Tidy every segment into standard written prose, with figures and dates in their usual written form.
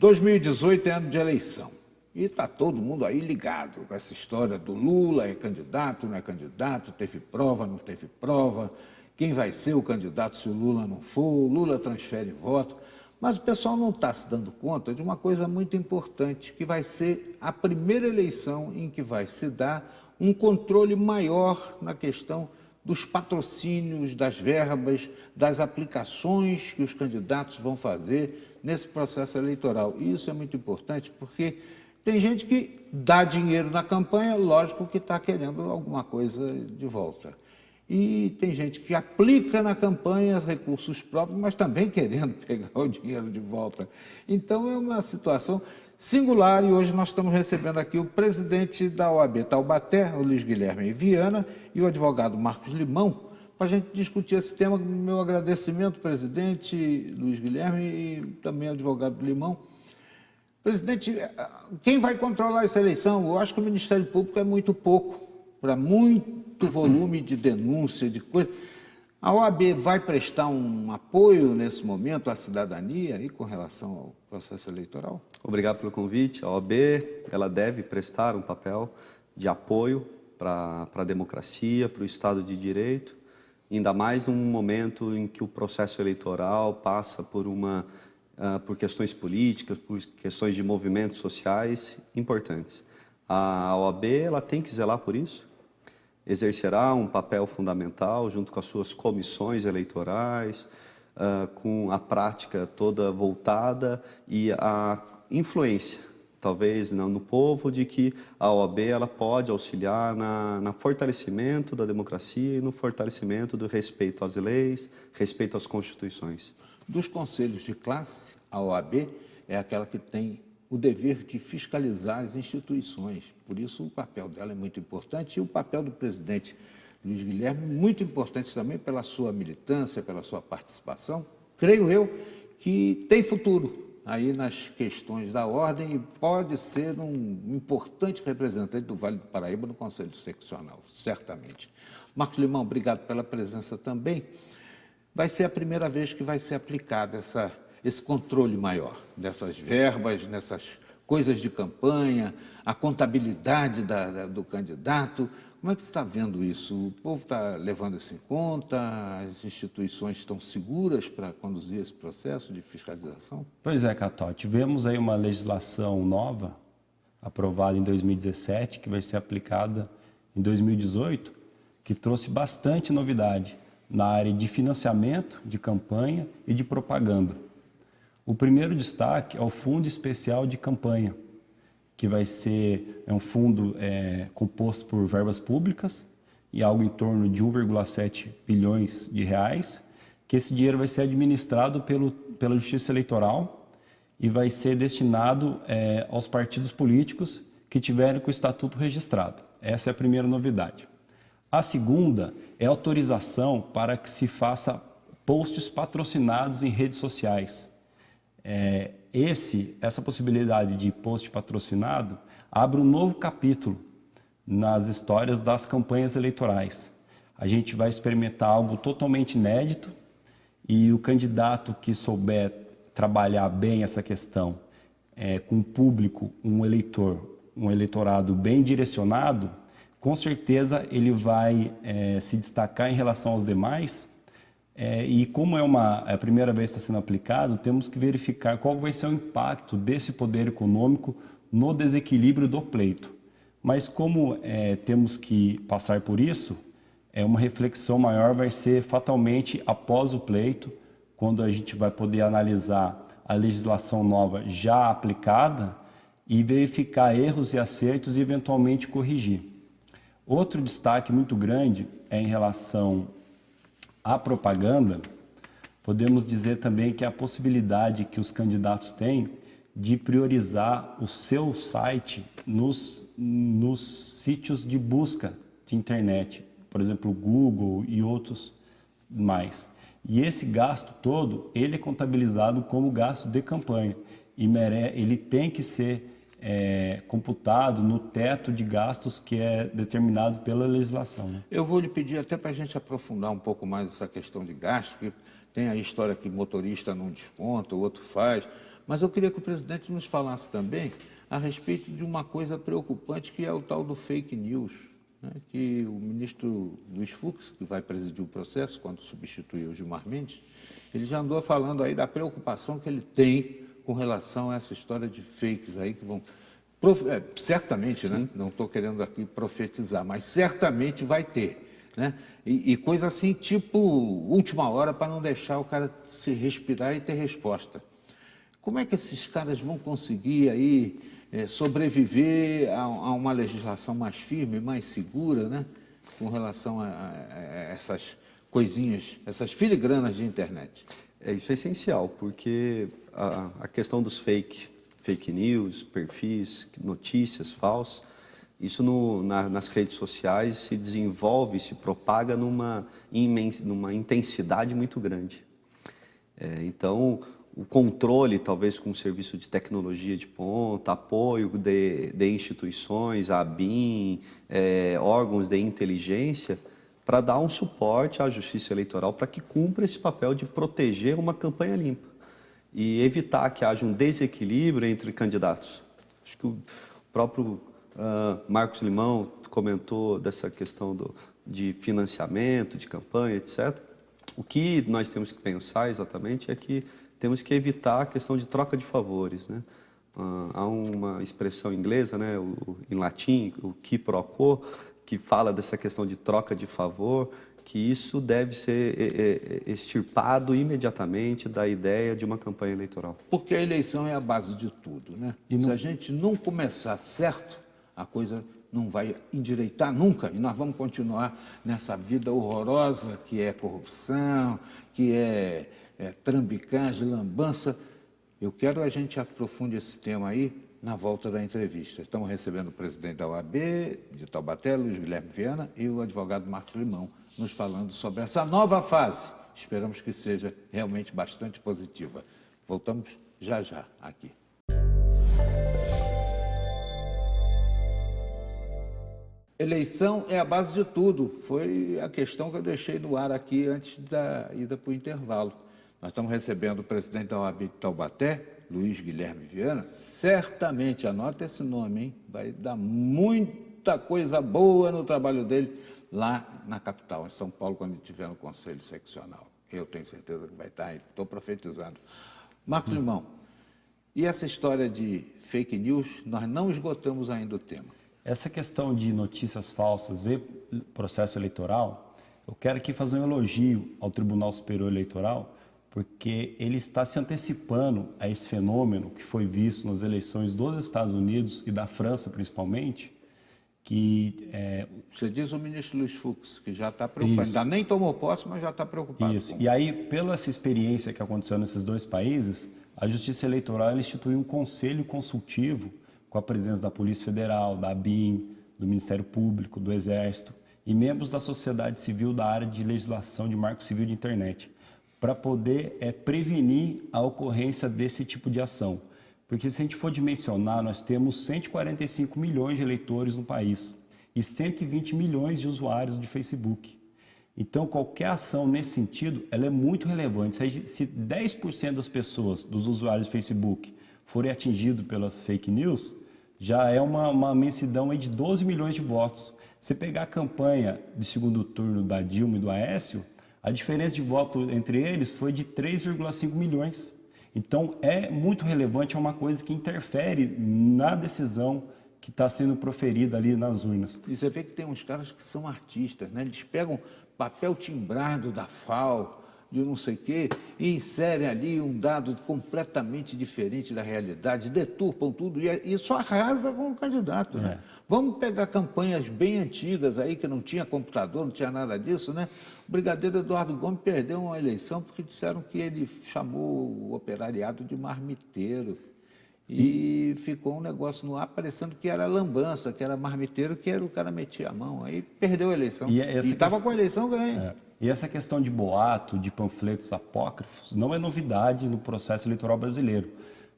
2018 é ano de eleição e está todo mundo aí ligado com essa história do Lula, é candidato, não é candidato, teve prova, não teve prova, quem vai ser o candidato se o Lula não for, o Lula transfere voto. Mas o pessoal não está se dando conta de uma coisa muito importante, que vai ser a primeira eleição em que vai se dar um controle maior na questão dos patrocínios, das verbas, das aplicações que os candidatos vão fazer nesse processo eleitoral. E isso é muito importante porque tem gente que dá dinheiro na campanha, lógico que está querendo alguma coisa de volta. E tem gente que aplica na campanha recursos próprios, mas também querendo pegar o dinheiro de volta. Então é uma situação singular e hoje nós estamos recebendo aqui o presidente da OAB Taubaté, o Luiz Guilherme Viana, e o advogado Marcos Limão, para a gente discutir esse tema. Meu agradecimento, presidente Luiz Guilherme, e também advogado Limão. Presidente, quem vai controlar essa eleição? Eu acho que o Ministério Público é muito pouco, para muito volume de denúncia, de coisa. A OAB vai prestar um apoio nesse momento à cidadania e com relação ao processo eleitoral? Obrigado pelo convite. A OAB ela deve prestar um papel de apoio para a democracia, para o Estado de Direito, ainda mais num momento em que o processo eleitoral passa por questões políticas, por questões de movimentos sociais importantes. A OAB ela tem que zelar por isso, exercerá um papel fundamental junto com as suas comissões eleitorais, com a prática toda voltada e a influência, talvez no povo, de que a OAB ela pode auxiliar no fortalecimento da democracia e no fortalecimento do respeito às leis, respeito às constituições. Dos conselhos de classe, a OAB é aquela que tem o dever de fiscalizar as instituições. Por isso, o papel dela é muito importante e o papel do presidente Luiz Guilherme muito importante também pela sua militância, pela sua participação. Creio eu que tem futuro aí nas questões da ordem e pode ser um importante representante do Vale do Paraíba no Conselho Seccional, certamente. Marcos Limão, obrigado pela presença também. Vai ser a primeira vez que vai ser aplicado esse controle maior dessas verbas, nessas coisas de campanha, a contabilidade do candidato. Como é que você está vendo isso? O povo está levando isso em conta? As instituições estão seguras para conduzir esse processo de fiscalização? Pois é, Cató, tivemos aí uma legislação nova, aprovada em 2017, que vai ser aplicada em 2018, que trouxe bastante novidade na área de financiamento, de campanha e de propaganda. O primeiro destaque é o Fundo Especial de Campanha, que vai ser um fundo composto por verbas públicas e algo em torno de 1,7 bilhões de reais, que esse dinheiro vai ser administrado pela Justiça Eleitoral e vai ser destinado aos partidos políticos que tiverem com o estatuto registrado. Essa é a primeira novidade. A segunda é autorização para que se faça posts patrocinados em redes sociais. Essa possibilidade de post patrocinado abre um novo capítulo nas histórias das campanhas eleitorais. A gente vai experimentar algo totalmente inédito e o candidato que souber trabalhar bem essa questão com o público, um eleitorado bem direcionado, com certeza ele vai se destacar em relação aos demais. E como é a primeira vez que está sendo aplicado, temos que verificar qual vai ser o impacto desse poder econômico no desequilíbrio do pleito. Mas como temos que passar por isso, uma reflexão maior vai ser fatalmente após o pleito, quando a gente vai poder analisar a legislação nova já aplicada e verificar erros e acertos e eventualmente corrigir. Outro destaque muito grande é em relação à propaganda. Podemos dizer também que a possibilidade que os candidatos têm de priorizar o seu site nos sítios de busca de internet, por exemplo, o Google e outros mais. E esse gasto todo, ele é contabilizado como gasto de campanha e ele tem que ser computado no teto de gastos que é determinado pela legislação. Né? Eu vou lhe pedir até para a gente aprofundar um pouco mais essa questão de gasto, que tem a história que motorista não desconta, o outro faz, Mas eu queria que o presidente nos falasse também a respeito de uma coisa preocupante, que é o tal do fake news, né? Que o ministro Luiz Fux, que vai presidir o processo quando substituir o Gilmar Mendes, ele já andou falando aí da preocupação que ele tem com relação a essa história de fakes aí que vão... certamente, né? Não estou querendo aqui profetizar, mas certamente vai ter, né? E coisa assim, tipo última hora, para não deixar o cara se respirar e ter resposta. Como é que esses caras vão conseguir aí sobreviver a uma legislação mais firme, mais segura, né? Com relação a essas coisinhas, essas filigranas de internet? Isso é essencial, porque a questão dos fake news, perfis, notícias falsas, isso nas redes sociais se desenvolve, se propaga numa intensidade muito grande. Então, o controle, talvez com um serviço de tecnologia de ponta, apoio de instituições, a ABIN, órgãos de inteligência, para dar um suporte à Justiça Eleitoral para que cumpra esse papel de proteger uma campanha limpa e evitar que haja um desequilíbrio entre candidatos. Acho que o próprio Marcos Limão comentou dessa questão de financiamento, de campanha, etc. O que nós temos que pensar exatamente é que temos que evitar a questão de troca de favores, né? Há uma expressão inglesa, né, em latim, o qui pro quo, que fala dessa questão de troca de favor, que isso deve ser extirpado imediatamente da ideia de uma campanha eleitoral. Porque a eleição é a base de tudo, né? Se a gente não começar certo, a coisa não vai endireitar nunca, e nós vamos continuar nessa vida horrorosa que é corrupção, que é trambicagem, lambança. Eu quero que a gente aprofunde esse tema aí na volta da entrevista. Estamos recebendo o presidente da OAB de Taubaté, Luiz Guilherme Viana, e o advogado Marcos Limão, nos falando sobre essa nova fase. Esperamos que seja realmente bastante positiva. Voltamos já aqui. Eleição é a base de tudo. Foi a questão que eu deixei no ar aqui antes da ida para o intervalo. Nós estamos recebendo o presidente da OAB de Taubaté, Luiz Guilherme Viana. Certamente, anota esse nome, hein? Vai dar muita coisa boa no trabalho dele lá na capital, em São Paulo, quando ele estiver no Conselho Seccional. Eu tenho certeza que vai estar, estou profetizando. Marcos Limão, e essa história de fake news, nós não esgotamos ainda o tema. Essa questão de notícias falsas e processo eleitoral, eu quero aqui fazer um elogio ao Tribunal Superior Eleitoral, porque ele está se antecipando a esse fenômeno que foi visto nas eleições dos Estados Unidos e da França, principalmente, que... Você diz o ministro Luiz Fux, que já está preocupado. Ainda nem tomou posse, mas já está preocupado. Isso. E aí, pela essa experiência que aconteceu nesses dois países, a Justiça Eleitoral instituiu um conselho consultivo com a presença da Polícia Federal, da ABIN, do Ministério Público, do Exército e membros da sociedade civil da área de legislação de marco civil de internet, para poder prevenir a ocorrência desse tipo de ação. Porque se a gente for dimensionar, nós temos 145 milhões de eleitores no país e 120 milhões de usuários de Facebook. Então, qualquer ação nesse sentido, ela é muito relevante. Se 10% das pessoas, dos usuários do Facebook, forem atingidos pelas fake news, já é uma imensidão aí de 12 milhões de votos. Se pegar a campanha de segundo turno da Dilma e do Aécio, a diferença de voto entre eles foi de 3,5 milhões. Então, é muito relevante, é uma coisa que interfere na decisão que está sendo proferida ali nas urnas. E você vê que tem uns caras que são artistas, né? Eles pegam papel timbrado da FAO, de não sei o quê, e inserem ali um dado completamente diferente da realidade, deturpam tudo e isso arrasa com o candidato, né? Vamos pegar campanhas bem antigas aí, que não tinha computador, não tinha nada disso, né? O brigadeiro Eduardo Gomes perdeu uma eleição porque disseram que ele chamou o operariado de marmiteiro. E ficou um negócio no ar parecendo que era lambança, que era marmiteiro, que era o cara metia a mão. Aí perdeu a eleição. E estava com a eleição ganha. E essa questão de boato, de panfletos apócrifos, não é novidade no processo eleitoral brasileiro.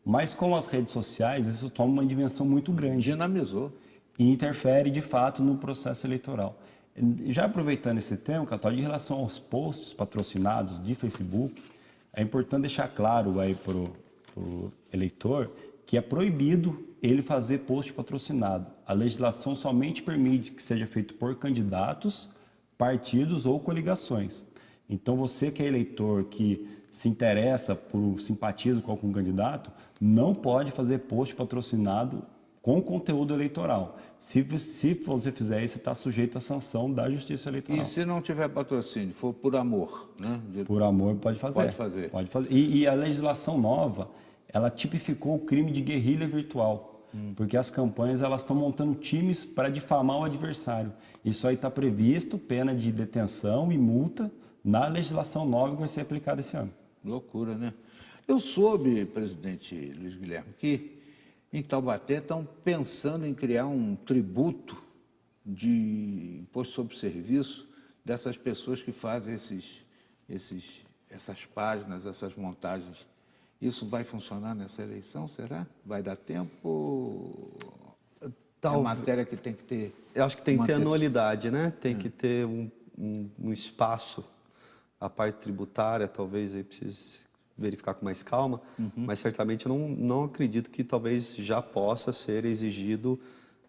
Mas com as redes sociais, isso toma uma dimensão muito grande. Dinamizou. E interfere, de fato, no processo eleitoral. Já aproveitando esse tema, Católico, em relação aos posts patrocinados de Facebook, é importante deixar claro aí para pro eleitor que é proibido ele fazer post patrocinado. A legislação somente permite que seja feito por candidatos, partidos ou coligações. Então, você que é eleitor, que se interessa por simpatiza com algum candidato, não pode fazer post patrocinado com conteúdo eleitoral. Se você fizer isso, está sujeito à sanção da Justiça Eleitoral. E se não tiver patrocínio, for por amor, né? Por amor, pode fazer. Pode fazer. Pode fazer. E a legislação nova, ela tipificou o crime de guerrilha virtual, porque as campanhas elas estão montando times para difamar o adversário. Isso aí está previsto, pena de detenção e multa na legislação nova que vai ser aplicada esse ano. Loucura, né? Eu soube, presidente Luiz Guilherme, que em Taubaté estão pensando em criar um tributo de imposto sobre serviço dessas pessoas que fazem essas páginas, essas montagens. Isso vai funcionar nessa eleição, será? Vai dar tempo? É uma matéria que tem que ter... Eu acho que tem que ter anualidade, né? Tem que ter um espaço. A parte tributária, talvez, aí precise verificar com mais calma, mas certamente eu não acredito que talvez já possa ser exigido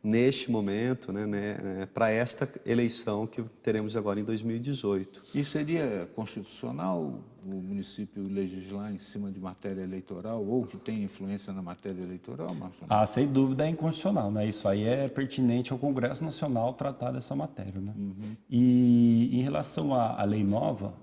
neste momento, né, para esta eleição que teremos agora em 2018. E seria constitucional o município legislar em cima de matéria eleitoral ou que tem influência na matéria eleitoral, Marcelo? Sem dúvida é inconstitucional, né? Isso aí é pertinente ao Congresso Nacional tratar dessa matéria, né? E em relação à lei nova,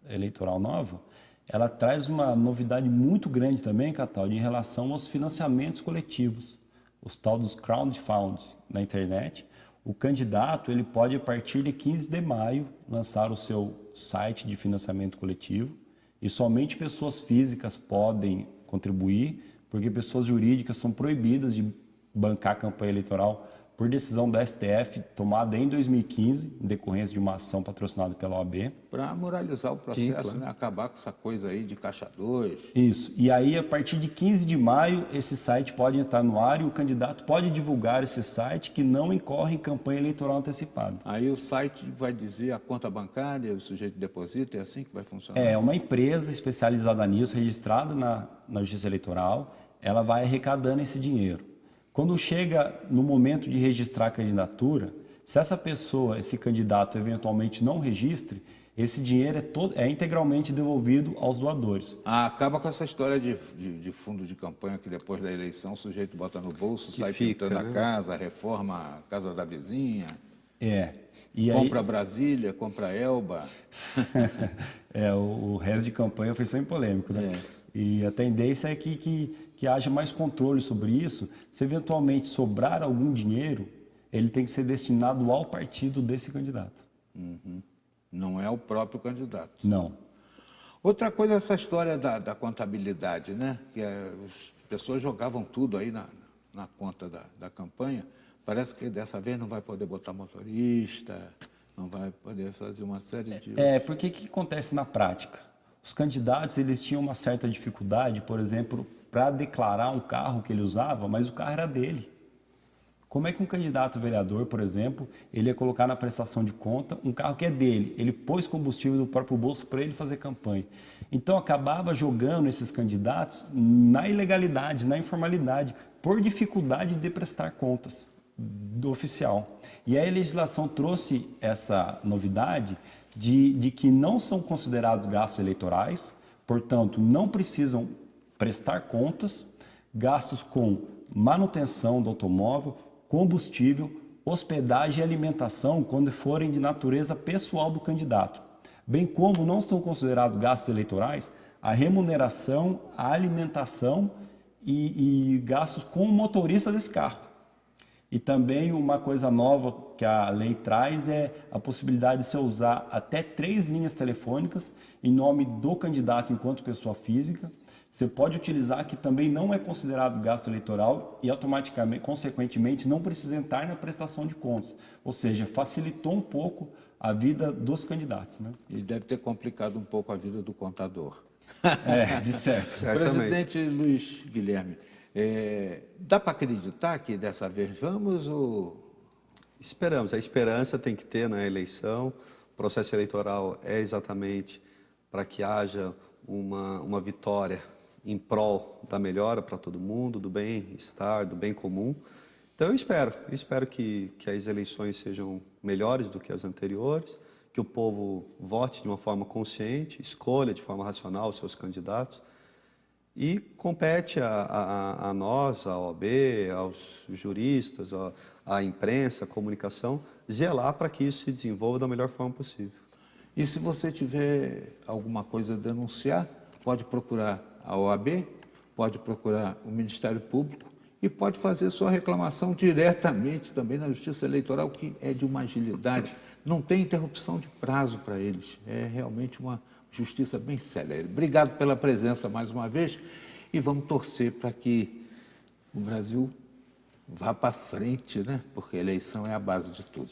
eleitoral nova, ela traz uma novidade muito grande também, Cataldi, em relação aos financiamentos coletivos, os tal dos crowdfunding na internet. O candidato ele pode, a partir de 15 de maio, lançar o seu site de financiamento coletivo e somente pessoas físicas podem contribuir, porque pessoas jurídicas são proibidas de bancar a campanha eleitoral por decisão da STF, tomada em 2015, em decorrência de uma ação patrocinada pela OAB. Para moralizar o processo, Sim, claro. né? Acabar com essa coisa aí de caixa 2. Isso. E aí, a partir de 15 de maio, esse site pode entrar no ar e o candidato pode divulgar esse site que não incorre em campanha eleitoral antecipada. Aí o site vai dizer a conta bancária, o sujeito deposita, é assim que vai funcionar? É uma empresa especializada nisso, registrada na Justiça Eleitoral, ela vai arrecadando esse dinheiro. Quando chega no momento de registrar a candidatura, se essa pessoa, esse candidato, eventualmente não registre, esse dinheiro é integralmente devolvido aos doadores. Acaba com essa história de fundo de campanha que depois da eleição o sujeito bota no bolso, sai pintando a casa, reforma a casa da vizinha. Compra aí... Brasília, compra Elba. O resto de campanha foi sempre polêmico, né? E a tendência é que haja mais controle sobre isso. Se eventualmente sobrar algum dinheiro, ele tem que ser destinado ao partido desse candidato. Não é o próprio candidato. Não. Outra coisa é essa história da contabilidade, né? Que as pessoas jogavam tudo aí na conta da campanha. Parece que dessa vez não vai poder botar motorista, não vai poder fazer uma série de... Porque o que acontece na prática? Os candidatos eles tinham uma certa dificuldade, por exemplo, para declarar um carro que ele usava, mas o carro era dele. Como é que um candidato vereador, por exemplo, ele ia colocar na prestação de conta um carro que é dele? Ele pôs combustível do próprio bolso para ele fazer campanha. Então, acabava jogando esses candidatos na ilegalidade, na informalidade, por dificuldade de prestar contas do oficial. E aí a legislação trouxe essa novidade de que não são considerados gastos eleitorais, portanto, não precisam prestar contas, gastos com manutenção do automóvel, combustível, hospedagem e alimentação, quando forem de natureza pessoal do candidato. Bem como não são considerados gastos eleitorais a remuneração, a alimentação e gastos com o motorista desse carro. E também uma coisa nova que a lei traz é a possibilidade de se usar até 3 linhas telefônicas em nome do candidato enquanto pessoa física. Você pode utilizar que também não é considerado gasto eleitoral e automaticamente, consequentemente, não precisa entrar na prestação de contas. Ou seja, facilitou um pouco a vida dos candidatos, né? E deve ter complicado um pouco a vida do contador. De certo. Presidente Luiz Guilherme, dá para acreditar que dessa vez vamos ou... Esperamos. A esperança tem que ter na eleição. O processo eleitoral é exatamente para que haja uma vitória em prol da melhora para todo mundo, do bem-estar, do bem comum. Então eu espero que as eleições sejam melhores do que as anteriores, que o povo vote de uma forma consciente, escolha de forma racional os seus candidatos, e compete a nós, a OAB, aos juristas, à imprensa, à comunicação, zelar para que isso se desenvolva da melhor forma possível. E se você tiver alguma coisa a denunciar, pode procurar a OAB, pode procurar o Ministério Público e pode fazer sua reclamação diretamente também na Justiça Eleitoral, que é de uma agilidade, não tem interrupção de prazo para eles, é realmente uma justiça bem célere. Obrigado pela presença mais uma vez e vamos torcer para que o Brasil vá para frente, né? Porque a eleição é a base de tudo.